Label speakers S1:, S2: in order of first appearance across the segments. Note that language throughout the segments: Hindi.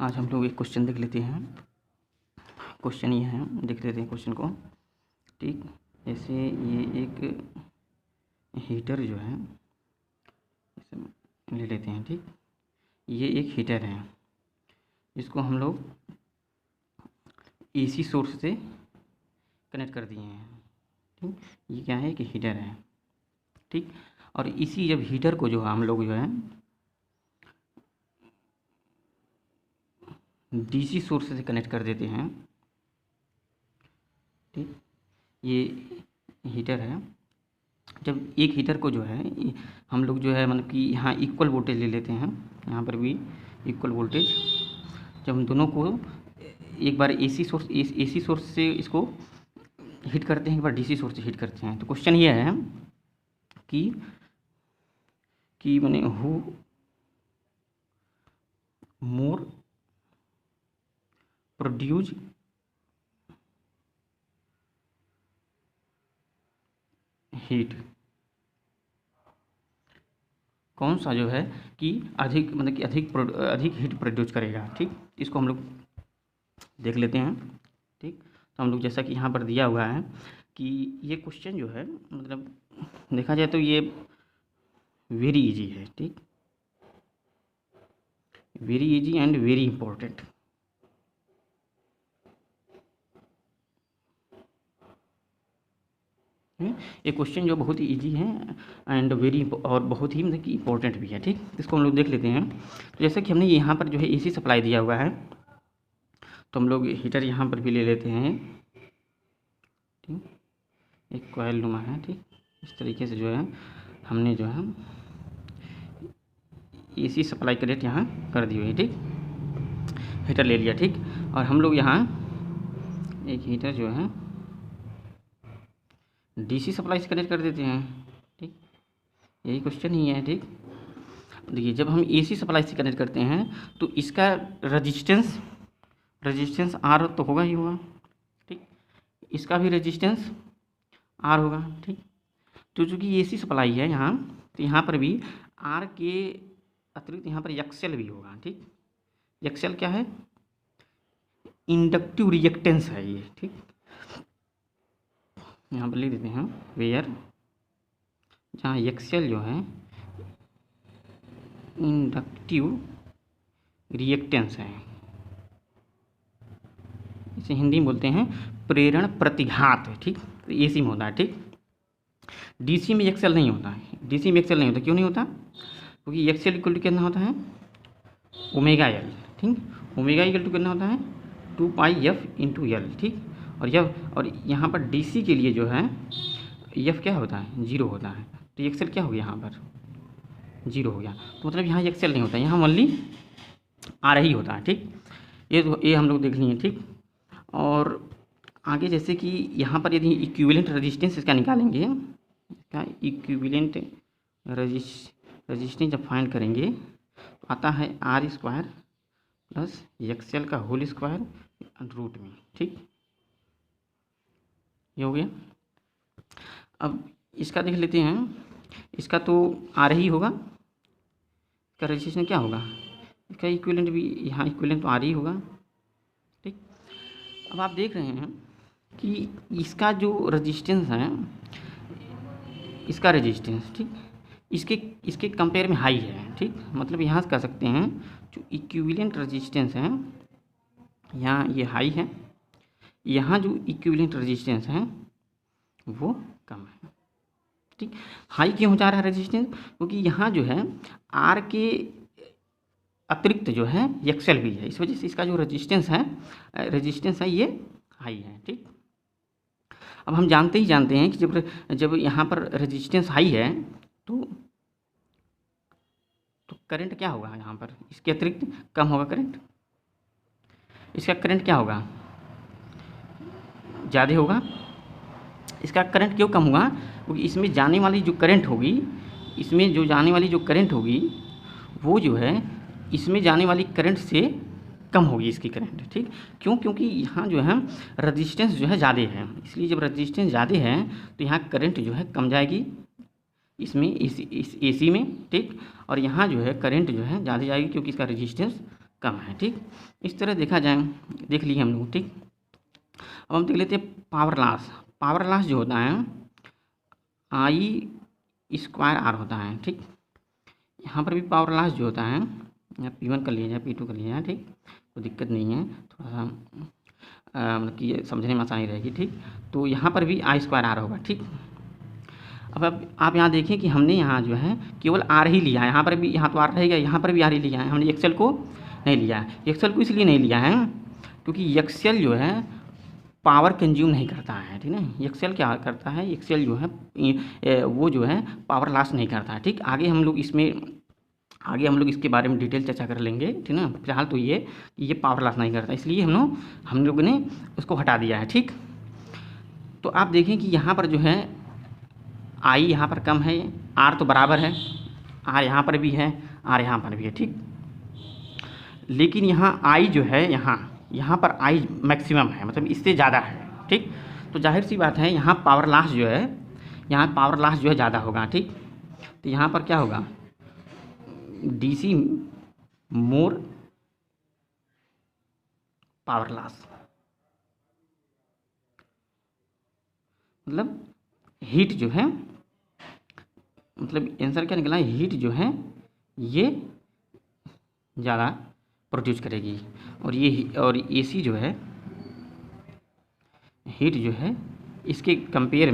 S1: आज हम लोग एक क्वेश्चन देख लेते हैं। क्वेश्चन ये है, देख लेते हैं क्वेश्चन को। ठीक, जैसे ये एक हीटर जो है, इसे ले लेते हैं। ठीक, ये एक हीटर है जिसको हम लोग एसी सोर्स से कनेक्ट कर दिए हैं। ठीक, ये क्या है कि हीटर है। ठीक, और इसी जब हीटर को जो हम लोग जो है डीसी सोर्स से कनेक्ट कर देते हैं। ठीक, ये हीटर है। जब एक हीटर को जो है हम लोग जो है मतलब कि यहाँ इक्वल वोल्टेज ले लेते हैं, यहाँ पर भी इक्वल वोल्टेज। जब हम दोनों को एक बार एसी सोर्स से इसको हिट करते हैं, एक बार डीसी सोर्स से हिट करते हैं, तो क्वेश्चन ये है कि माने हु मोर प्रोड्यूस हीट, कौन सा जो है कि अधिक मतलब कि अधिक हीट प्रोड्यूस करेगा। ठीक, इसको हम लोग देख लेते हैं। ठीक, तो हम लोग जैसा कि यहाँ पर दिया हुआ है कि ये क्वेश्चन जो है मतलब देखा जाए तो ये वेरी इजी है। ठीक, very easy and very important. ये क्वेश्चन जो बहुत ही इजी है एंड वेरी और बहुत ही मतलब कि इम्पोर्टेंट भी है। ठीक, इसको हम लोग देख लेते हैं। तो जैसा कि हमने यहाँ पर जो है एसी सप्लाई दिया हुआ है, तो हम लोग हीटर यहाँ पर भी ले लेते हैं। ठीक, एक कॉइल नुमा है। ठीक, इस तरीके से जो है हमने जो है एसी सप्लाई कनेक्ट यहाँ कर दी हुई है। ठीक, हीटर ले लिया। ठीक, और हम लोग यहाँ एक हीटर जो है डीसी सप्लाई से कनेक्ट कर देते हैं। ठीक, यही क्वेश्चन ही है। ठीक, देखिए जब हम एसी सप्लाई से कनेक्ट करते हैं तो इसका रजिस्टेंस आर तो होगा ही होगा। ठीक, इसका भी रजिस्टेंस आर होगा। ठीक, तो चूँकि एसी सप्लाई है यहाँ, तो यहाँ पर भी आर के अतिरिक्त यहाँ पर एक्सएल भी होगा। ठीक, एक्सएल क्या है? इंडक्टिव रिएक्टेंस है ये। ठीक, यहाँ पर लिख देते हैं वेयर, जहाँ एक्सएल जो है इंडक्टिव रिएक्टेंस है, इसे हिंदी में बोलते हैं प्रेरण प्रतिघात है। ठीक, तो एसी में होता है। ठीक, डीसी में एक्सएल नहीं होता है। डीसी में एक्सएल नहीं होता, क्यों नहीं होता? क्योंकि एक्सएल इक्वल टू कितना होता है? Omega L. ठीक, ओमेगा इक्वल टू कितना होता है? 2 पाई एफ इंटू एल। ठीक, और यहाँ पर डीसी के लिए जो है एफ क्या होता है? 0 होता है। तो एक्सएल क्या हो गया? यहाँ पर 0 हो गया। तो मतलब यहाँ एक्सएल नहीं होता, यहाँ ओनली आर ही होता है। ठीक, ये हम लोग देख लिए। ठीक, और आगे जैसे कि यहाँ पर यदि इक्विवेलेंट रेजिस्टेंस इसका निकालेंगे, इसका इक्विवेलेंट रेजिस्टेंस जब फाइंड करेंगे तो आता है आर स्क्वायर प्लस एक्सएल का होल स्क्वायर रूट में। ठीक, ये हो गया। अब इसका देख लेते हैं, इसका तो आर ही होगा, इसका रजिस्टेंस क्या होगा? इसका इक्विवेलेंट भी यहाँ इक्विवेलेंट तो आर ही होगा। ठीक, अब आप देख रहे हैं कि इसका जो रजिस्टेंस है, इसका रजिस्टेंस ठीक इसके कंपेयर में हाई है। ठीक, मतलब यहाँ से कह सकते हैं जो इक्विवेलेंट रजिस्टेंस है यहाँ ये हाई है, यहाँ जो इक्विवेलेंट रजिस्टेंस है वो कम है। ठीक, हाई क्यों हो जा रहा है रजिस्टेंस? क्योंकि यहाँ जो है आर के अतिरिक्त जो है एक्सएल भी है, इस वजह से इसका जो रजिस्टेंस है ये हाई है। ठीक, अब हम जानते हैं कि जब यहाँ पर रजिस्टेंस हाई है तो करंट क्या होगा? यहाँ पर इसके अतिरिक्त कम होगा करंट। इसका करंट क्या होगा? ज़्यादा होगा। इसका करंट क्यों कम होगा? क्योंकि इसमें जाने वाली जो करंट होगी वो जो है इसमें जाने वाली करंट से कम होगी इसकी करंट। ठीक, क्यों? क्योंकि यहाँ जो है रजिस्टेंस जो है ज़्यादा है, इसलिए जब रजिस्टेंस ज़्यादा है तो यहाँ करंट जो है कम जाएगी इसमें, इस एसी में। ठीक, और यहाँ जो है करंट जो है ज़्यादा जाएगी क्योंकि इसका रजिस्टेंस कम है। ठीक, इस तरह देखा जाए, देख लिए हम लोग। ठीक, अब हम देख लेते हैं पावर लॉस। पावर लॉस जो होता है आई स्क्वायर आर होता है। ठीक, यहाँ पर भी पावर लॉस जो होता है, यहाँ P1 कर लिया जाए, P2 कर लिया जाए। ठीक, कोई दिक्कत नहीं है, थोड़ा सा मतलब कि ये समझने में आसानी रहेगी। ठीक, तो यहाँ पर भी आई स्क्वायर आर होगा। ठीक, अब आप यहाँ देखें कि हमने यहाँ जो है केवल आर ही लिया है, यहाँ पर भी, यहाँ तो आर रहेगा, यहाँ पर भी आर ही लिया है, हमने एक्सेल को नहीं लिया है। एक्सेल को इसलिए नहीं लिया है क्योंकि एक्सेल जो है पावर कंज्यूम नहीं करता है। ठीक है, एक्सेल क्या करता है, एक्सेल जो है वो जो है पावर लॉस नहीं करता है। ठीक, आगे हम लोग इसके बारे में डिटेल चर्चा कर लेंगे। ठीक ना, फिलहाल तो ये पावर लॉस नहीं करता, इसलिए हम लोग ने उसको हटा दिया है। ठीक, तो आप देखें कि यहाँ पर जो है आई यहाँ पर कम है, आर तो बराबर है, आर यहाँ पर भी है, आर यहाँ पर भी है। ठीक, लेकिन यहाँ आई जो है, यहाँ पर आई मैक्सिमम है, मतलब इससे ज़्यादा है। ठीक, तो जाहिर सी बात है यहाँ पावर लॉस जो है, ज़्यादा होगा। ठीक, तो यहाँ पर क्या होगा, DC मोर पावर लॉस, मतलब हीट जो है, मतलब आंसर क्या निकला, हीट जो है ये ज़्यादा प्रोड्यूस करेगी, और AC जो है, हीट जो है इसके कंपेयर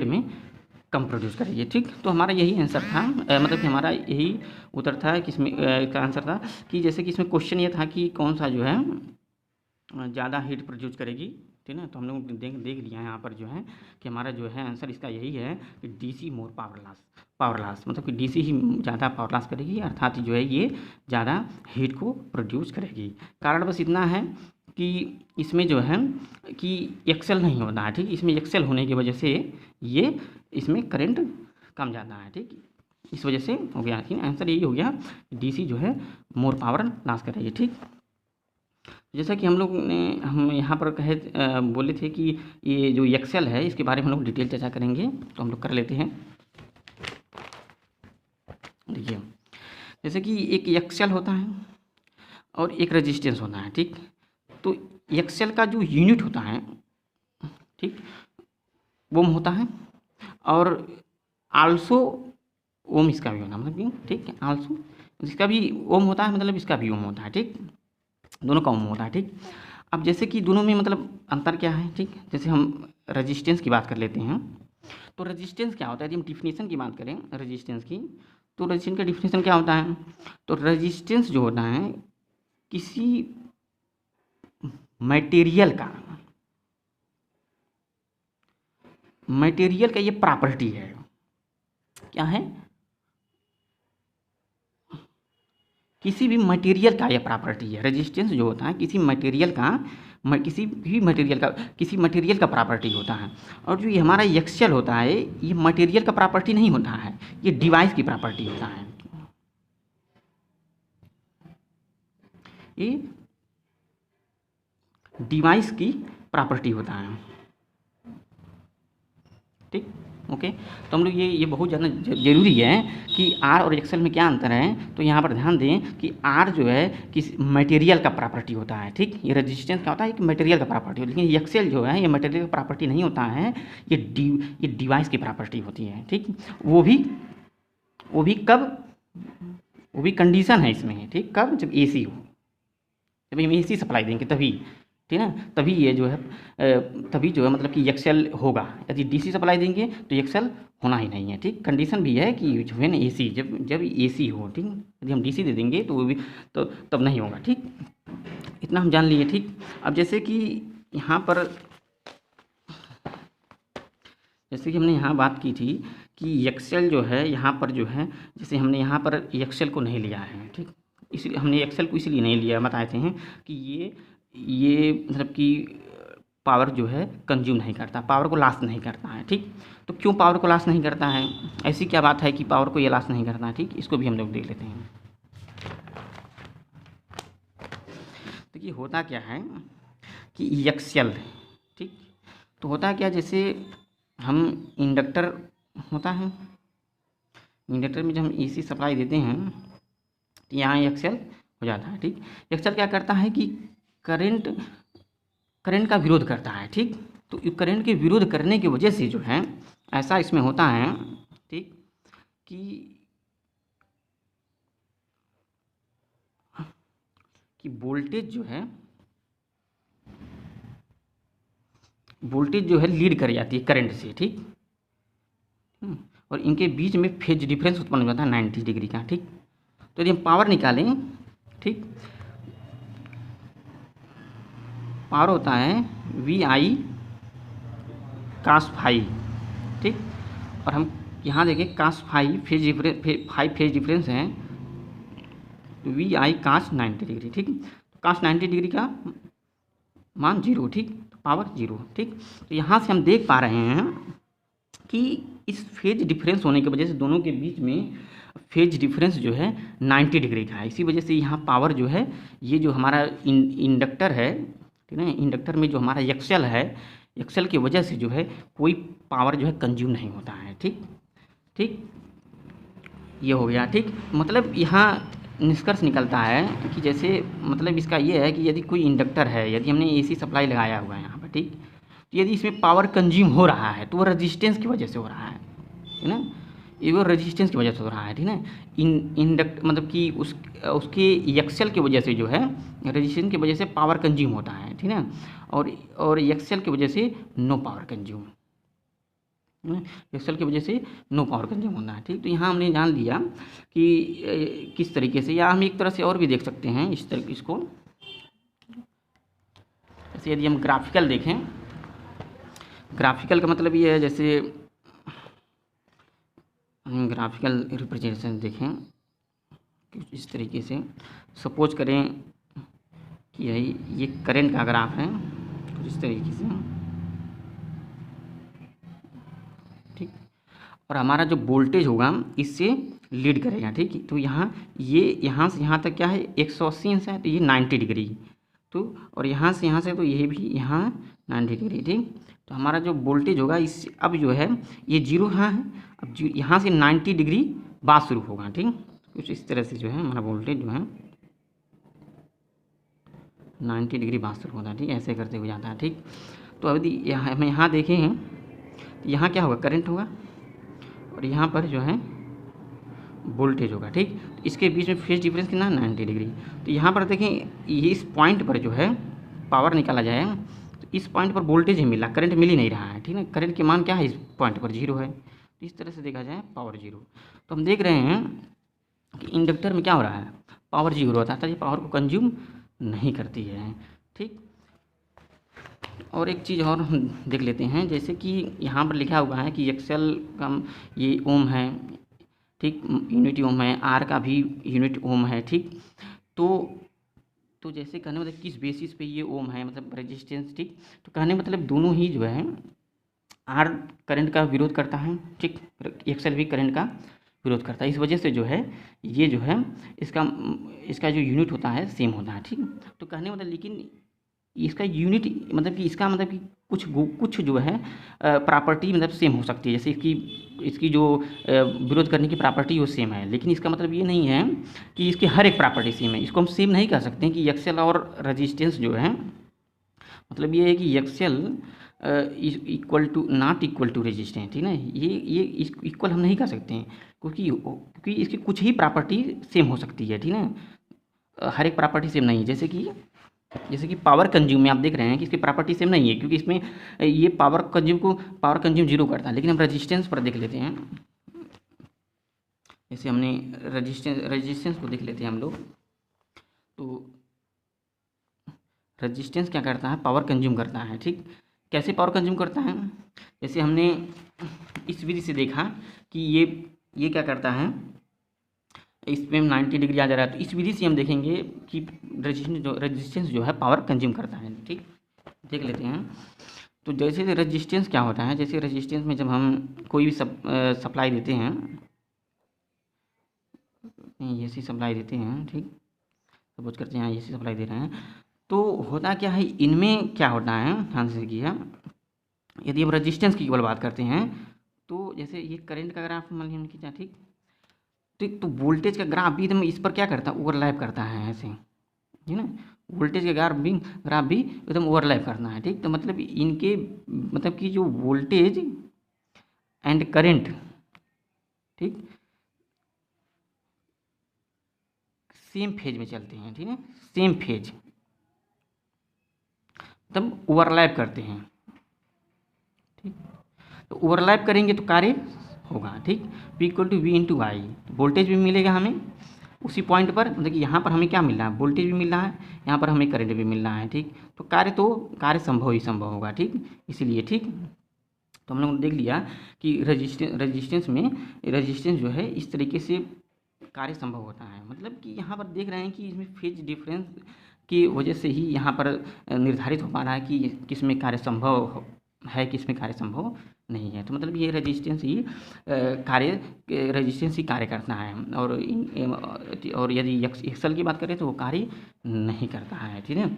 S1: में कम प्रोड्यूस करेगी। ठीक, तो हमारा यही आंसर था, मतलब कि हमारा यही उत्तर था कि इसमें का आंसर था कि जैसे कि इसमें क्वेश्चन ये था कि कौन सा जो है ज़्यादा हीट प्रोड्यूस करेगी। ठीक ना, तो हम लोग देख लिया है यहाँ पर जो है कि हमारा जो है आंसर इसका यही है कि DC मोर पावर लॉस, मतलब कि DC ही ज़्यादा पावर लॉस करेगी, अर्थात जो है ये ज़्यादा हीट को प्रोड्यूस करेगी। कारण बस इतना है कि इसमें जो है कि एक्सेल नहीं होता है। ठीक, इसमें एक्सेल होने की वजह से ये इसमें करंट कम जाता है। ठीक, इस वजह से हो गया, ठीक, आंसर यही हो गया, DC जो है मोर पावर लॉस करेगी। ठीक, जैसा कि हम यहाँ पर बोले थे कि ये जो एक्सेल है इसके बारे में हम लोग डिटेल चर्चा करेंगे, तो हम लोग कर लेते हैं। देखिए, जैसे कि एक एक्सेल होता है और एक रेजिस्टेंस होता है। ठीक, तो एक्सेल का जो यूनिट होता है, ठीक, ओम होता है, और आल्सो ओम इसका भी होना, मतलब कि ठीक है, आल्सो इसका भी ओम होता है, मतलब इसका भी ओम होता है। ठीक, दोनों का ओम होता है। ठीक, अब जैसे कि दोनों में मतलब अंतर क्या है। ठीक, जैसे हम रेजिस्टेंस की बात कर लेते हैं, तो रेजिस्टेंस क्या होता है, यदि हम डिफिनीशन की बात करें रेजिस्टेंस की, तो रेजिस्टेंस का डिफिनीशन क्या होता है, तो रेजिस्टेंस जो होता है किसी मटेरियल का ये प्रॉपर्टी है। क्या है, किसी भी मटेरियल का ये प्रॉपर्टी है। रेजिस्टेंस जो होता है किसी मटेरियल का प्रॉपर्टी होता है। और जो ये हमारा एक्सेल होता है ये मटेरियल का प्रॉपर्टी नहीं होता है, ये डिवाइस की प्रॉपर्टी होता है। ये डिवाइस की प्रॉपर्टी होता है। ठीक, ओके, तो हम लोग ये बहुत ज़्यादा जरूरी है कि आर और एक्सेल में क्या अंतर है। तो यहाँ पर ध्यान दें कि आर जो है किसी मटेरियल का प्रॉपर्टी होता है। ठीक, ये रेजिस्टेंस क्या होता है, एक मटेरियल का प्रॉपर्टी होता है, लेकिन एक्सेल जो है ये मटेरियल का प्रॉपर्टी नहीं होता है, ये डिवाइस की प्रॉपर्टी होती है। ठीक, वो भी कब, वो भी कंडीशन है इसमें। ठीक, कब, जब AC हो, जब हम AC सप्लाई देंगे तभी, ठीक है, तभी ये जो है मतलब कि एक्सेल होगा। यदि DC सप्लाई देंगे तो एक्सेल होना ही नहीं है। ठीक, कंडीशन भी है कि जो है ना AC, जब AC हो। ठीक, यदि हम DC दे देंगे तो वो भी तो तब नहीं होगा। ठीक, इतना हम जान लिए। ठीक, अब जैसे कि यहाँ पर, जैसे कि हमने यहाँ बात की थी कि एक्सेल जो है यहाँ पर जो है, जैसे हमने यहाँ पर एक्सेल को नहीं लिया है। ठीक, इसलिए हमने एक्सेल को इसलिए नहीं लिया, बताए थे कि ये मतलब कि पावर जो है कंज्यूम नहीं करता, पावर को लॉस नहीं करता है। ठीक, तो क्यों पावर को लॉस नहीं करता है, ऐसी क्या बात है कि पावर को ये लॉस नहीं करता है। ठीक, इसको भी हम लोग देख लेते हैं। देखिए, होता क्या है कि एक्सेल, ठीक, तो होता क्या, जैसे हम इंडक्टर होता है, इंडक्टर में जब हम AC सप्लाई देते हैं तो यहाँ एक्सेल हो जाता है। ठीक, एक्सेल क्या करता है कि करंट का विरोध करता है। ठीक, तो करंट के विरोध करने की वजह से जो है ऐसा इसमें होता है, ठीक, कि वोल्टेज जो है लीड कर जाती है करंट से। ठीक, और इनके बीच में फेज डिफरेंस उत्पन्न हो जाता है 90 डिग्री का। ठीक, तो यदि हम पावर निकालें, ठीक, पावर होता है वी आई कास फाई। ठीक, और हम यहाँ देखें कास फाई फेज डिफरेंस है वी आई कास 90 डिग्री। ठीक, तो कास 90 डिग्री का मान 0। ठीक, तो पावर 0। ठीक, तो यहाँ से हम देख पा रहे हैं कि इस फेज डिफरेंस होने की वजह से दोनों के बीच में फेज डिफरेंस जो है 90 डिग्री का है। इसी वजह से यहाँ पावर जो है, ये जो हमारा इंडक्टर है, ठीक है, इंडक्टर में जो हमारा एक्सेल है, एक्सेल की वजह से जो है कोई पावर जो है कंज्यूम नहीं होता है। ठीक, ठीक, ये हो गया। ठीक, मतलब यहाँ निष्कर्ष निकलता है कि जैसे मतलब इसका ये है कि यदि कोई इंडक्टर है, यदि हमने एसी सप्लाई लगाया हुआ है यहाँ पर, ठीक, तो यदि इसमें पावर कंज्यूम हो रहा है तो वो रेजिस्टेंस की वजह से हो रहा है ना, ये वो रेजिस्टेंस की वजह से हो रहा है। ठीक है, इंडक्ट मतलब कि उसके एक्सेल की वजह से जो है रेजिस्टेंस की वजह से पावर कंज्यूम होता है। ठीक है, और एक्सेल की वजह से नो पावर कंज्यूम, एक्सेल की वजह से नो पावर कंज्यूम होना है। ठीक, तो यहाँ हमने जान लिया कि किस तरीके से, या हम एक तरह से और भी देख सकते हैं इसको, जैसे यदि हम ग्राफिकल देखें, ग्राफिकल का मतलब ये है, जैसे हम ग्राफिकल रिप्रेजेंटेशन देखें कुछ इस तरीके से, सपोज करें कि ये करंट का ग्राफ है कुछ इस तरीके से, ठीक, और हमारा जो वोल्टेज होगा इससे लीड करेगा। ठीक, तो यहाँ से यहाँ तक क्या है 180 इंच है, तो ये 90 डिग्री, तो और यहाँ से तो ये भी यहाँ 90 डिग्री। ठीक, तो हमारा जो वोल्टेज होगा इस अब जो है ये 0 यहाँ है, अब यहाँ से 90 डिग्री बाद शुरू होगा। ठीक, कुछ इस तरह से जो है हमारा वोल्टेज जो है 90 डिग्री बाद शुरू होता है। ठीक, ऐसे करते हुए जाता है। ठीक, तो अब यदि हम यहाँ देखें हैं तो यहाँ क्या होगा, करंट होगा, और यहाँ पर जो है वोल्टेज होगा। ठीक, तो इसके बीच में फेज डिफरेंस कितना, 90 डिग्री। तो यहाँ पर देखें ये इस पॉइंट पर जो है पावर निकाला जाए, तो इस पॉइंट पर वोल्टेज ही मिला, करंट मिल ही नहीं रहा है। ठीक है, करंट के मान क्या है, इस पॉइंट पर 0 है, तो इस तरह से देखा जाए पावर 0। तो हम देख रहे हैं कि इंडक्टर में क्या हो रहा है, पावर 0 होता है, तो ये पावर को कंज्यूम नहीं करती है। ठीक, और एक चीज़ और हम देख लेते हैं, जैसे कि यहाँ पर लिखा हुआ है कि एक्सेल का ये ओम है, ठीक, यूनिट ओम है, आर का भी यूनिट ओम है। ठीक, तो जैसे कहने मतलब किस बेसिस पे ये ओम है, मतलब रेजिस्टेंस। ठीक, तो कहने मतलब दोनों ही जो है आर करंट का विरोध करता है, ठीक, एक्सेल भी करंट का विरोध करता है। इस वजह से जो है ये जो है इसका जो यूनिट होता है सेम होता है। ठीक, तो कहने मतलब लेकिन इसका यूनिट मतलब कि इसका मतलब कि कुछ जो है प्रॉपर्टी मतलब सेम हो सकती है, जैसे इसकी जो विरोध करने की प्रॉपर्टी वो सेम है, लेकिन इसका मतलब ये नहीं है कि इसकी हर एक प्रॉपर्टी सेम है। इसको हम सेम नहीं कह सकते हैं कि एक्सेल और रेजिस्टेंस जो है, मतलब ये है कि X L not equal to resistance. ठीक है, ये इक्वल हम नहीं कह सकते हैं, क्योंकि इसकी कुछ ही प्रॉपर्टी सेम हो सकती है। ठीक है, हर एक प्रॉपर्टी सेम नहीं है। जैसे कि पावर कंज्यूम में आप देख रहे हैं कि इसकी प्रॉपर्टी सेम नहीं है, क्योंकि इसमें ये पावर कंज्यूम 0 करता है। लेकिन हम रेजिस्टेंस पर देख लेते हैं, जैसे हमने रेजिस्टेंस को देख लेते हैं हम लोग, तो रेजिस्टेंस क्या करता है, पावर कंज्यूम करता है। ठीक, कैसे पावर कंज्यूम करता है, जैसे हमने इस विधि से देखा कि ये क्या करता है, इसमें 90 डिग्री आ जा रहा है, तो इस विधि से हम देखेंगे कि रेजिस्टेंस जो है पावर कंज्यूम करता है। ठीक, देख लेते हैं। तो जैसे रेजिस्टेंस क्या होता है, जैसे रेजिस्टेंस में जब हम कोई भी सप्लाई देते हैं, एसी सप्लाई देते हैं, ठीक, सपोज करते हैं एसी सप्लाई दे रहे हैं, तो होता क्या है, इनमें क्या होता है, ध्यान से देखिए, यदि हम रेजिस्टेंस की केवल बात करते हैं, तो जैसे ये करंट का ग्राफ मान लीजिए खींचा, ठीक, ठीक। तो वोल्टेज का ग्राफ भी एकदम इस पर क्या करता है, ओवरलैप करता है ऐसे, है ना। वोल्टेज का ग्राफ भी एकदम ओवरलैप करना है, ठीक। तो मतलब इनके मतलब कि जो वोल्टेज एंड करंट, ठीक, सेम फेज में चलते हैं, ठीक है, सेम फेज, मतलब ओवरलैप करते हैं, ठीक। तो ओवरलैप करेंगे तो कार्य होगा, ठीक। P equal to V into I, voltage भी मिलेगा हमें उसी पॉइंट पर, मतलब कि यहाँ पर हमें क्या मिल रहा है, वोल्टेज भी मिल रहा है, यहाँ पर हमें करंट भी मिल रहा है, ठीक। तो कार्य संभव ही संभव होगा, ठीक, इसीलिए, ठीक। तो हम लोगों ने देख लिया कि रजिस्टेंस जो है इस तरीके से कार्य संभव होता है, मतलब कि यहाँ पर देख रहे हैं कि इसमें फेज डिफरेंस की वजह से ही यहाँ पर निर्धारित हो पा रहा है कि किस में कार्य संभव है, किस में कार्य संभव नहीं है। तो मतलब ये रजिस्टेंस ही कार्य करता है, और यदि एक्सल की बात करें तो वो कार्य नहीं करता है, ठीक है,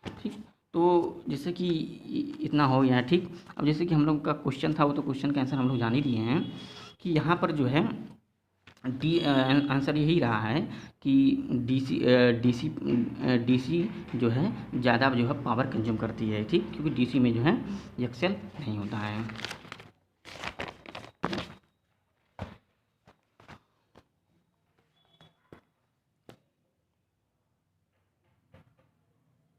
S1: ठीक। तो जैसे कि इतना हो गया, ठीक। अब जैसे कि हम लोग का क्वेश्चन था, वो तो क्वेश्चन का आंसर हम लोग जान ही दिए हैं कि यहाँ पर जो है आंसर यही रहा है कि डीसी जो है ज़्यादा जो है पावर कंज्यूम करती है, ठीक, क्योंकि डीसी में जो है एक्सेल नहीं होता है।